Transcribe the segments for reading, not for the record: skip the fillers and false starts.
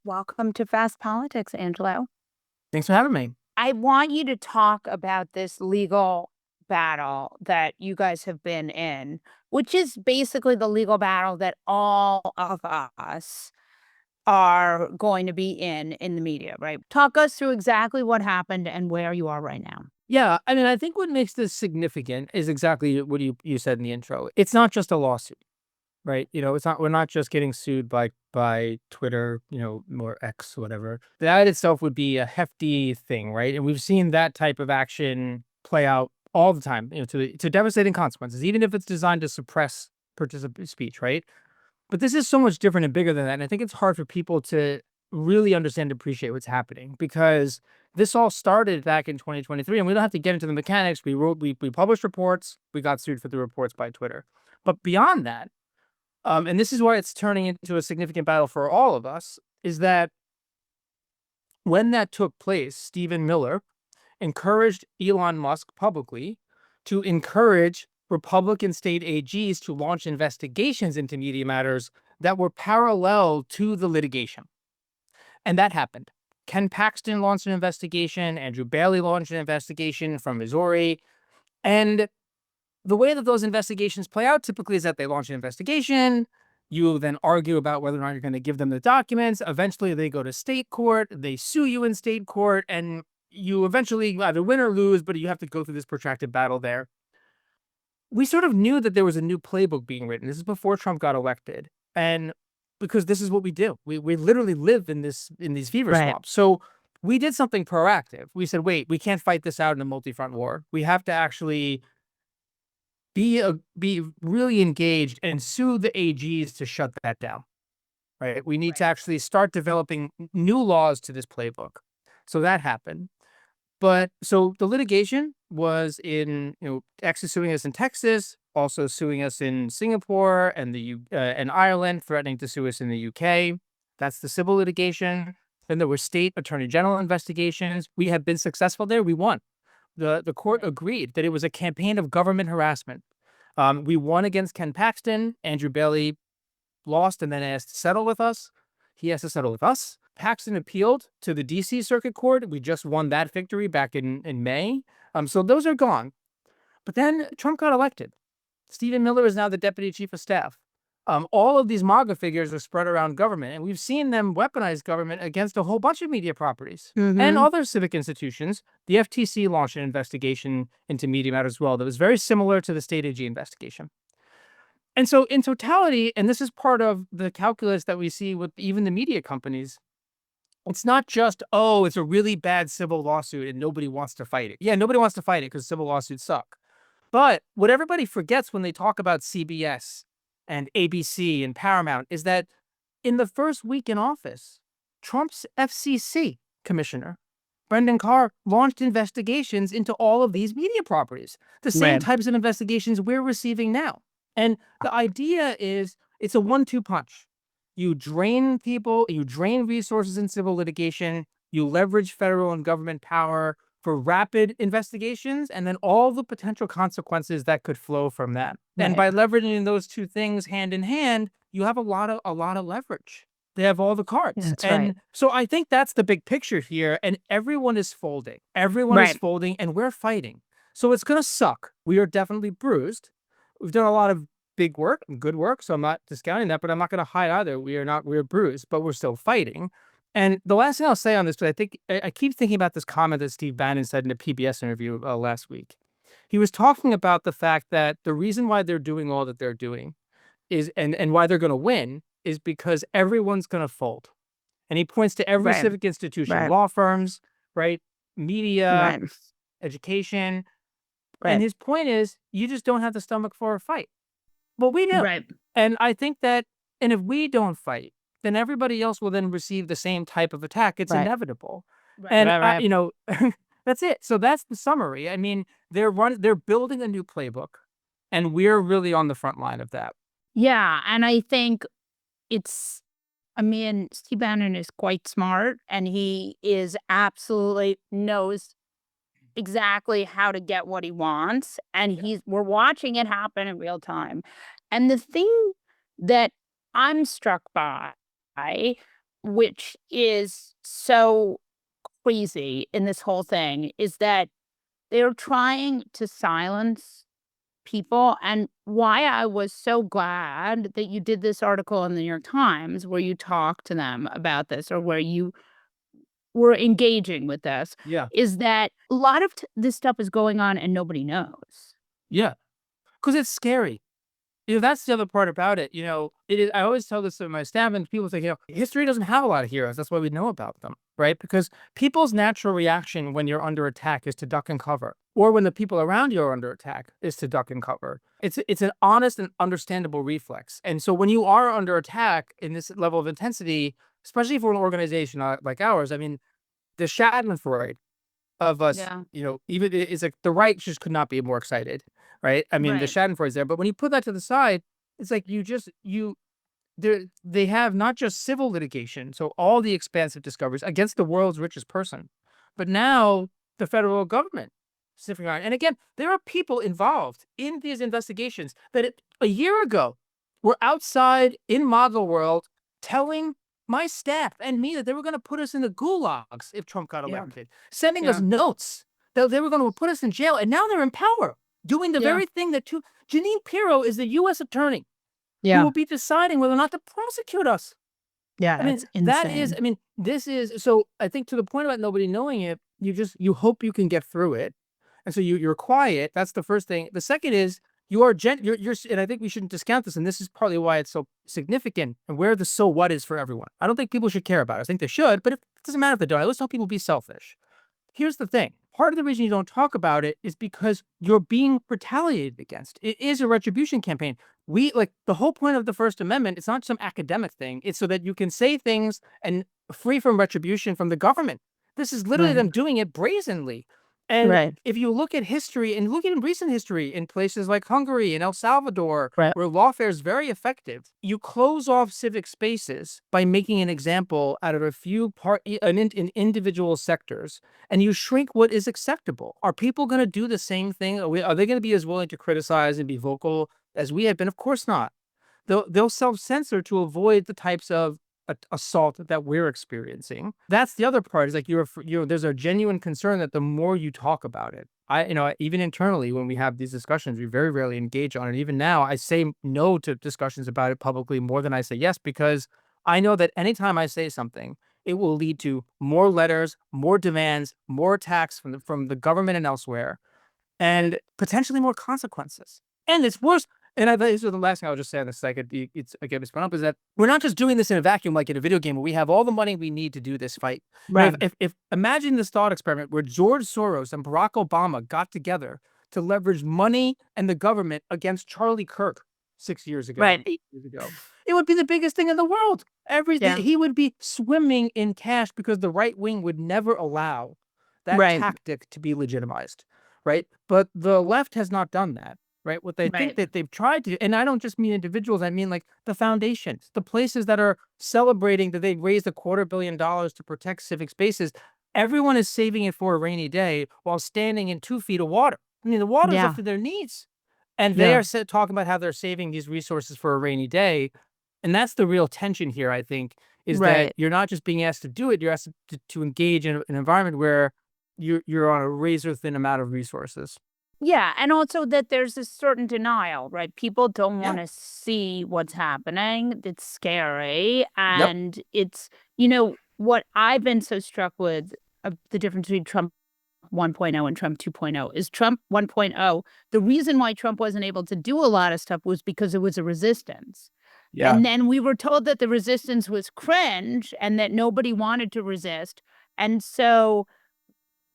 Welcome to Fast Politics, Angelo. Thanks for having me. I want you to talk about this legal battle that you guys have been in, which is basically the legal battle that all of us are going to be in the media, right? Talk us through exactly what happened and where you are right now. Yeah, I mean, I think what makes this significant is exactly what you said in the intro. It's not just a lawsuit, right? It's not we're not just getting sued by Twitter, or X, whatever. That itself would be a hefty thing, right? And we've seen that type of action play out all the time, to devastating consequences, even if it's designed to suppress participant speech, right? But this is so much different and bigger than that. And I think it's hard for people to really understand and appreciate what's happening because this all started back in 2023. And we don't have to get into the mechanics. We published reports. We got sued for the reports by Twitter. But beyond that, and this is why it's turning into a significant battle for all of us, is that when that took place, Stephen Miller encouraged Elon Musk publicly to encourage Republican state AGs to launch investigations into media matters that were parallel to the litigation. And that happened. Ken Paxton launched an investigation. Andrew Bailey launched an investigation from Missouri. And the way that those investigations play out typically is that they launch an investigation. You then argue about whether or not you're going to give them the documents. Eventually, they go to state court. They sue you in state court. And you eventually either win or lose, but you have to go through this protracted battle there. We sort of knew that there was a new playbook being written. This is before Trump got elected. And because this is what we do. We literally live in these fever Right. swamps. So we did something proactive. We said, wait, we can't fight this out in a multi-front war. We have to actually be really engaged and sue the AGs to shut that down. Right? We need to actually start developing new laws to this playbook. So that happened. But so the litigation was in, X is suing us in Texas, also suing us in Singapore and Ireland, threatening to sue us in the UK. That's the civil litigation. Then there were state attorney general investigations. We have been successful there. We won. The court agreed that it was a campaign of government harassment. We won against Ken Paxton. Andrew Bailey lost and then asked to settle with us. He has to settle with us. Paxton appealed to the DC Circuit Court. We just won that victory back in May. So those are gone. But then Trump got elected. Stephen Miller is now the deputy chief of staff. All of these MAGA figures are spread around government, and we've seen them weaponize government against a whole bunch of media properties and other civic institutions. The FTC launched an investigation into media matters as well that was very similar to the state AG investigation. And so in totality, and this is part of the calculus that we see with even the media companies, it's not just, oh, it's a really bad civil lawsuit and nobody wants to fight it. Yeah, nobody wants to fight it because civil lawsuits suck. But what everybody forgets when they talk about CBS and ABC and Paramount is that in the first week in office, Trump's FCC commissioner, Brendan Carr, launched investigations into all of these media properties, the same Right. types of investigations we're receiving now. And the idea is it's a 1-2 punch. You drain people, you drain resources in civil litigation, you leverage federal and government power for rapid investigations, and then all the potential consequences that could flow from that. And Right. by leveraging those two things hand in hand, you have a lot of leverage. They have all the cards. That's right. And so I think that's the big picture here. And everyone is folding. Everyone is Right. folding, and we're fighting. So it's gonna suck. We are definitely bruised. We've done a lot of big work and good work, so I'm not discounting that, but I'm not gonna hide either. We're bruised, but we're still fighting. And the last thing I'll say on this, but I think I keep thinking about this comment that Steve Bannon said in a PBS interview last week. He was talking about the fact that the reason why they're doing all that they're doing is, and why they're going to win, is because everyone's going to fold. And he points to every Right. civic institution, Right. law firms, right, media, Right. education. And Right. his point is, you just don't have the stomach for a fight. Well, we do. Right. And I think that, and if we don't fight, then everybody else will then receive the same type of attack. It's Right. inevitable. Right. And, Right. Right. that's it. So that's the summary. I mean, they're building a new playbook, and we're really on the front line of that. Yeah, and I think it's I mean, Steve Bannon is quite smart, and he is absolutely knows exactly how to get what he wants, and we're watching it happen in real time. And the thing that I'm struck by which is so crazy in this whole thing, is that they're trying to silence people. And why I was so glad that you did this article in the New York Times where you talked to them about this, or where you were engaging with this, Yeah. is that a lot of this stuff is going on and nobody knows. Yeah. Because it's scary. That's the other part about it. It is. I always tell this to my staff, and people say, history doesn't have a lot of heroes. That's why we know about them, right? Because people's natural reaction when you're under attack is to duck and cover, or when the people around you are under attack is to duck and cover. It's an honest and understandable reflex. And so when you are under attack in this level of intensity, especially for an organization like ours, I mean, the Schadenfreude of us, Yeah. even is like the right just could not be more excited, right? I mean, the Right. Schadenfreude is there, but when you put that to the side, it's like they have not just civil litigation, so all the expansive discoveries against the world's richest person, but now the federal government sniffing around. And again, there are people involved in these investigations that a year ago were outside in model world telling my staff and me that they were going to put us in the gulags if Trump got Yeah. elected, sending us Yeah. notes that they were going to put us in jail. And now they're in power, doing the Yeah. very thing that Janine Pirro is the U.S. attorney who Yeah. will be deciding whether or not to prosecute us. I Yeah. mean, It's insane. this is, so I think to the point about nobody knowing it, you hope you can get through it. And so you're quiet. That's the first thing. The second is you are and I think we shouldn't discount this. And this is partly why it's so significant and where the so what is for everyone. I don't think people should care about it. I think they should, but it doesn't matter if they don't. I always tell people be selfish. Here's the thing. Part of the reason you don't talk about it is because you're being retaliated against. It is a retribution campaign. The whole point of the First Amendment, it's not some academic thing. It's so that you can say things and free from retribution from the government. This is literally Right. them doing it brazenly. And Right. if you look at history and look at recent history in places like Hungary and El Salvador, Right. where lawfare is very effective, you close off civic spaces by making an example out of a few in individual sectors, and you shrink what is acceptable. Are people going to do the same thing? Are they going to be as willing to criticize and be vocal as we have been? Of course not. They'll self-censor to avoid the types of assault that we're experiencing. That's the other part, is like there's a genuine concern that the more you talk about it, even internally when we have these discussions, we very rarely engage on it. Even now, I say no to discussions about it publicly more than I say yes, because I know that anytime I say something, it will lead to more letters, more demands, more attacks from the government and elsewhere, and potentially more consequences. And it's worse. And this is the last thing I'll just say on this. It's spun up, is that we're not just doing this in a vacuum like in a video game where we have all the money we need to do this fight. Right. If imagine this thought experiment where George Soros and Barack Obama got together to leverage money and the government against Charlie Kirk 6 years ago, Right. 8 years ago, it would be the biggest thing in the world. Yeah. He would be swimming in cash because the right wing would never allow that Right. tactic to be legitimized, right? But the left has not done that, right? What they think Right. that they've tried to, and I don't just mean individuals, I mean like the foundations, the places that are celebrating that they raised $250 million to protect civic spaces. Everyone is saving it for a rainy day while standing in 2 feet of water. I mean, the water is up Yeah. to their knees. And they Yeah. are talking about how they're saving these resources for a rainy day. And that's the real tension here, I think, is that Right. you're not just being asked to do it, you're asked to engage in an environment where you're on a razor thin amount of resources. Yeah, and also that there's a certain denial, right? People don't Yeah. wanna see what's happening. It's scary, Yep. and what I've been so struck with, the difference between Trump 1.0 and Trump 2.0 is Trump 1.0, the reason why Trump wasn't able to do a lot of stuff was because there was a resistance. Yeah. And then we were told that the resistance was cringe and that nobody wanted to resist, and so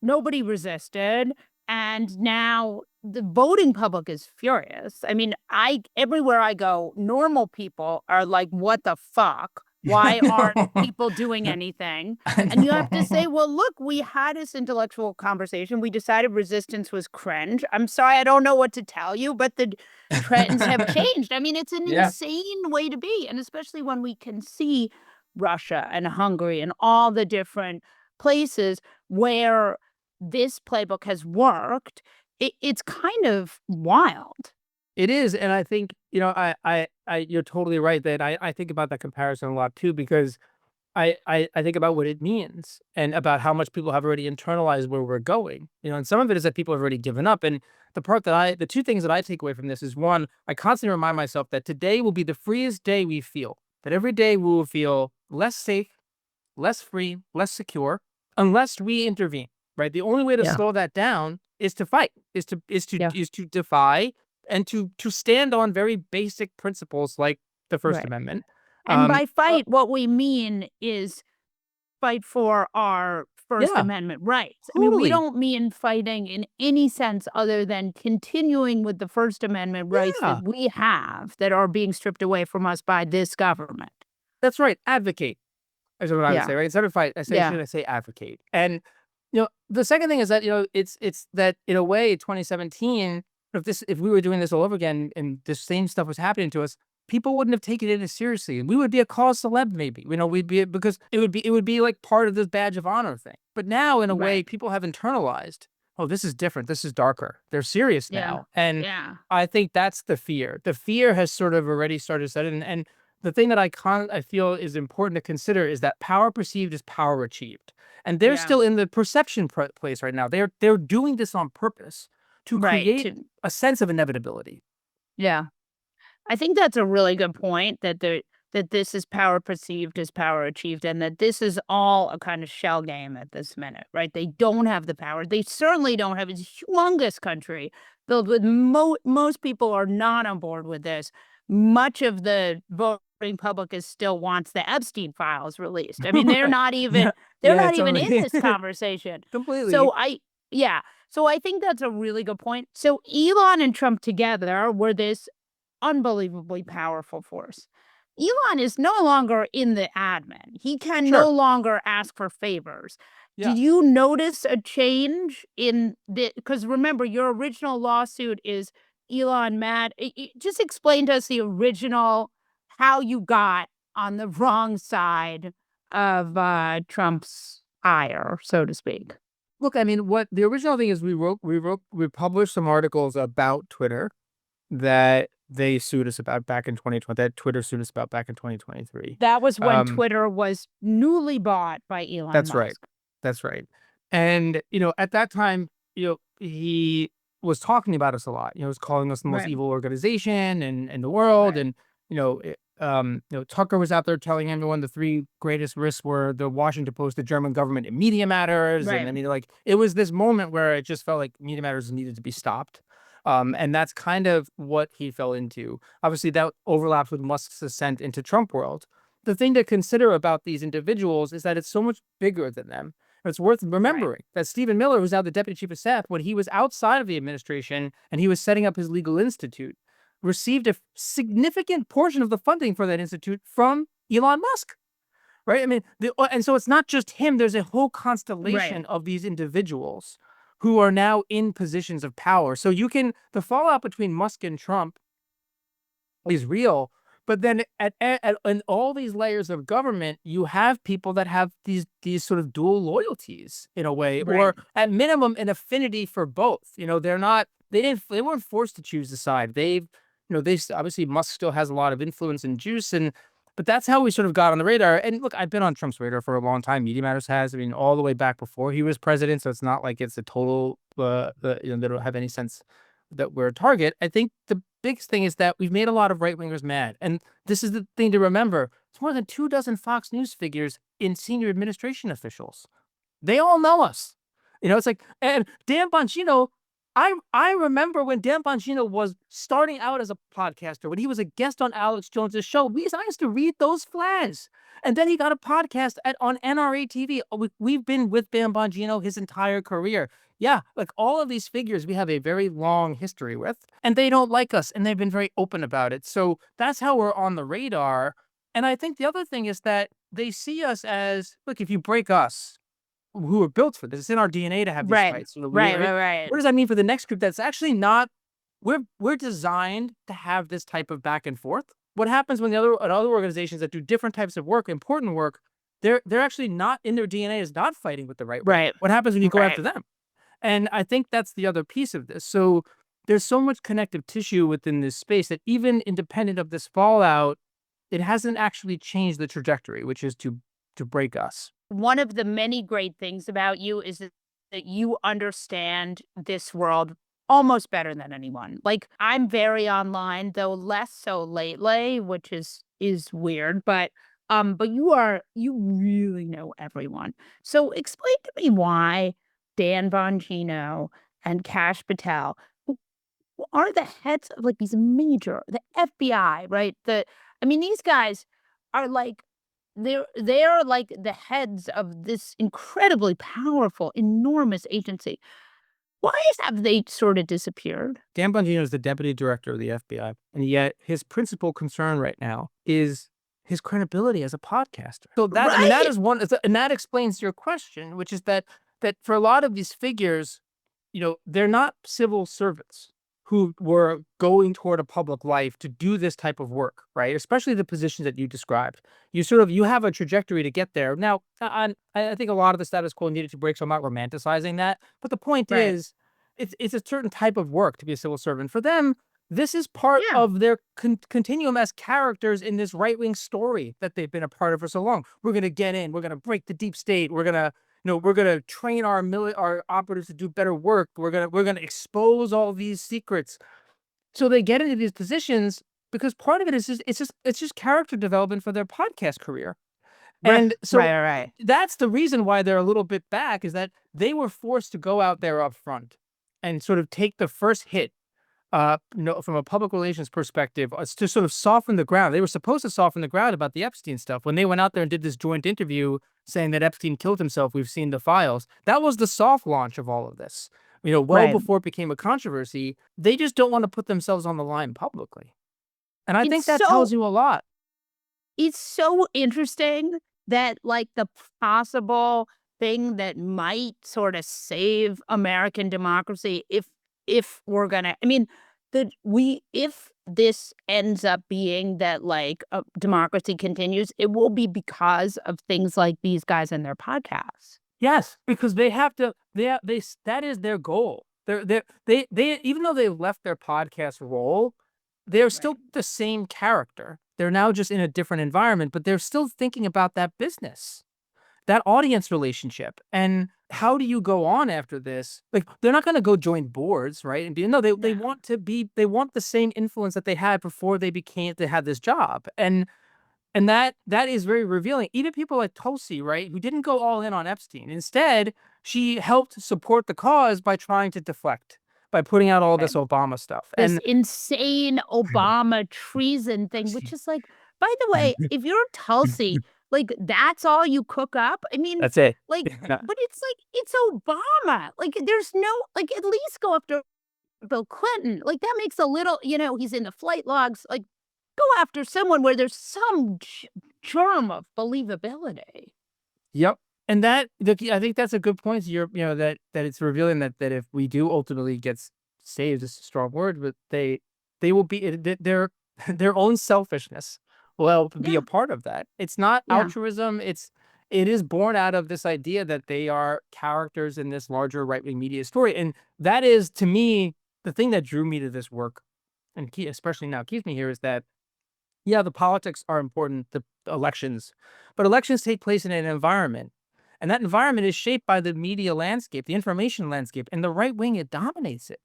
nobody resisted, and now the voting public is furious. I mean, I everywhere I go, normal people are like, "What the fuck? Why aren't people doing anything?" I And you have to know. say, "Well, look, we had this intellectual conversation. We decided resistance was cringe. I'm sorry, I don't know what to tell you, but the trends have changed." I mean, it's an Yeah. insane way to be, and especially when we can see Russia and Hungary and all the different places where this playbook has worked, it's kind of wild. It is, and I think, you're totally right that I think about that comparison a lot too, because I think about what it means and about how much people have already internalized where we're going, and some of it is that people have already given up. And the two things that I take away from this is, one, I constantly remind myself that today will be the freest day we feel, that every day we will feel less safe, less free, less secure, unless we intervene, right? The only way to Yeah. slow that down is to fight, Yeah. is to defy and to stand on very basic principles like the First Right. Amendment. And Um, by fight, what we mean is fight for our First yeah, Amendment rights. I mean, we totally. don't mean fighting in any sense other than continuing with the First Amendment rights Yeah, that we have that are being stripped away from us by this government. that's right. Advocate is what I would Yeah. say, right? Instead of fight, Yeah. should I say advocate? And the second thing is that it's that in a way, 2017. If we were doing this all over again and this same stuff was happening to us, people wouldn't have taken it as seriously, and we would be a cause celeb, maybe. We'd be because it would be like part of this badge of honor thing. But now, in a way, Right. people have internalized. Oh, this is different. This is darker. They're serious Yeah. now, and Yeah. I think that's the fear. The fear has sort of already started to set in, and the thing that I feel is important to consider is that power perceived is power achieved, and they're Yeah. still in the perception place right now. They're doing this on purpose to Right. create a sense of inevitability. Yeah. I think that's a really good point that this is power perceived as power achieved, and that this is all a kind of shell game at this minute, right? They don't have the power. They certainly don't have. It's a humongous country filled with most people are not on board with this. Much of the voting public is still wants the Epstein files released. I mean, Right. Yeah. they're Yeah, not even in totally. this conversation. Completely. So yeah. So I think that's a really good point. So Elon and Trump together were this unbelievably powerful force. Elon is no longer in the admin. He can no Sure. longer ask for favors. Yeah. Did you notice a change in the, because remember, your original lawsuit is Elon mad. Just explain to us the original, how you got on the wrong side of Trump's ire, so to speak. Look, I mean, what the original thing is, we published some articles about Twitter that they sued us about back in 2020, that Twitter sued us about back in 2023. That was when Um, Twitter was newly bought by Elon that's right. Musk. That's right. And, at that time, he was talking about us a lot. He was calling us the most Right. evil organization in the world. Right. And, Tucker was out there telling everyone the three greatest risks were the Washington Post, the German government, and media matters. And Right. I mean, like, it was this moment where it just felt like media matters needed to be stopped. And that's kind of what he fell into. Obviously, that overlaps with Musk's ascent into Trump world. The thing to consider about these individuals is that it's so much bigger than them. It's worth Right. remembering that Stephen Miller, who's now the deputy chief of staff, when he was outside of the administration and he was setting up his legal institute, received a significant portion of the funding for that institute from Elon Musk. Right? I mean, and so it's not just him. There's a whole Right. constellation of these individuals who are now in positions of power. So the fallout between Musk and Trump is real. But then in all these layers of government, you have people that have these sort of dual loyalties in a way, Right. or at minimum an affinity for both. They weren't forced to choose the side. Obviously Musk still has a lot of influence and juice, but that's how we sort of got on the radar. And look, I've been on Trump's radar for a long time. Media Matters has. I mean, all the way back before he was president. So it's not like it's a total, they don't have any sense that we're a target. I think the biggest thing is that we've made a lot of right wingers mad. And this is the thing to remember. It's more than 24 Fox News figures in senior administration officials. They all know us. It's like, and Dan Bongino, I remember when Dan Bongino was starting out as a podcaster, when he was a guest on Alex Jones's show, I used to read those flags. And then he got a podcast on NRA TV. We've been with Dan Bongino his entire career. Yeah, like all of these figures we have a very long history with, and they don't like us, and they've been very open about it. So that's how we're on the radar. And I think the other thing is that they see us as, look, if you break us, who are built for this, it's in our DNA to have these Right. fights. Right. Right. Right. What does that mean for the next group? That's actually not. We're designed to have this type of back and forth. What happens when other organizations that do different types of work, important work, they're actually not in their DNA is not fighting with the right wing. Right. What happens when you go Right. after them? And I think that's the other piece of this. So there's so much connective tissue within this space that even independent of this fallout, it hasn't actually changed the trajectory, which is to to break us. One of the many great things about you is that you understand this world almost better than anyone. Like, I'm very online, though less so lately, which is weird, but you really know everyone. So explain to me why Dan Bongino and Cash Patel, who are the heads of like these major, the FBI, right? I mean, these guys are like they're like the heads of this incredibly powerful, enormous agency. Why have they sort of disappeared? Dan Bongino is the deputy director of the FBI, and yet his principal concern right now is his credibility as a podcaster. So that, I mean, that Right. is one, and that explains your question, which is that for a lot of these figures, they're not civil servants who were going toward a public life to do this type of work, right? Especially the positions that you described. You have a trajectory to get there. Now, I think a lot of the status quo needed to break, so I'm not romanticizing that. But the point Right. is, it's a certain type of work to be a civil servant. For them, this is part Yeah. of their continuum as characters in this right-wing story that they've been a part of for so long. We're going to get in. We're going to break the deep state. We're going to we're gonna train our operatives to do better work. We're gonna expose all these secrets. So they get into these positions because part of it is it's just character development for their podcast career. Right. And so Right. that's the reason why they're a little bit back, is that they were forced to go out there up front and sort of take the first hit, from a public relations perspective, to sort of soften the ground. They were supposed to soften the ground about the Epstein stuff. When they went out there and did this joint interview saying that Epstein killed himself, we've seen the files. That was the soft launch of all of this. Well Right. before it became a controversy. They just don't want to put themselves on the line publicly. And I It's think that so tells you a lot. it's so interesting that like the possible thing that might sort of save American democracy if we're gonna I mean that we if this ends up being that like democracy continues, it will be because of things like these guys and their podcasts. Yes, because they have to. That is their goal. They even though they left their podcast role, they're still Right. the same character. They're now just in a different environment, but they're still thinking about that business, that audience relationship, and how do you go on after this? Like, they're not going to go join boards, right? And no, they No. want to be. They want the same influence that they had before they had this job, and that is very revealing. Even people like Tulsi, right, who didn't go all in on Epstein. Instead, she helped support the cause by trying to deflect, by putting out all this Right. Obama stuff. This And insane Obama treason thing, which is like, by the way, if you're Tulsi, like that's all you cook up. I mean, that's it. like, but it's like it's Obama. Like, there's no like at least go after Bill Clinton. Like that makes a little, he's in the flight logs. Like, go after someone where there's some germ of believability. Yep. And I think that's a good point. That it's revealing that if we do ultimately get saved, is a strong word, but they will be their own selfishness will be a Yeah. part of that. It's not Yeah. altruism. It is born out of this idea that they are characters in this larger right wing media story, and that is, to me, the thing that drew me to this work, and especially now keeps me here, is that yeah, the politics are important, the elections, but elections take place in an environment. And that environment is shaped by the media landscape, the information landscape, and the right wing, it dominates it.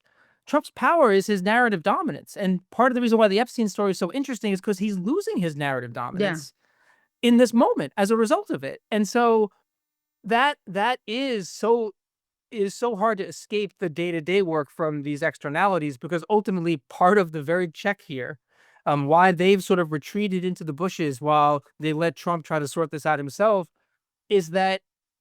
Trump's power is his narrative dominance. And part of the reason why the Epstein story is so interesting is because he's losing his narrative Yeah. dominance in this moment as a result of it. And so that is so hard to escape the day-to-day work from these externalities, because ultimately part of the very check here, why they've sort of retreated into the bushes while they let Trump try to sort this out himself, is that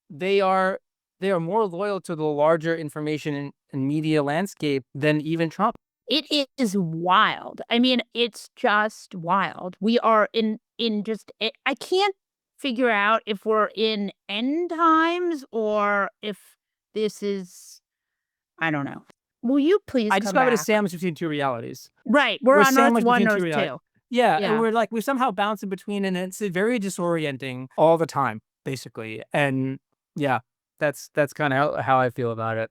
they are they are more loyal to the larger information and media landscape than even Trump. It is wild. I mean, it's just wild. We are in just I can't figure out if we're in end times or if this is I don't know. Will you please I come describe it as back? sandwiched between two realities. Right, we're We're on Earth sandwiched 1, between two Earth realities. 2. Yeah, and Yeah, we're somehow bouncing between, and it's very disorienting all the time, basically. And yeah, that's kind of how I feel about it.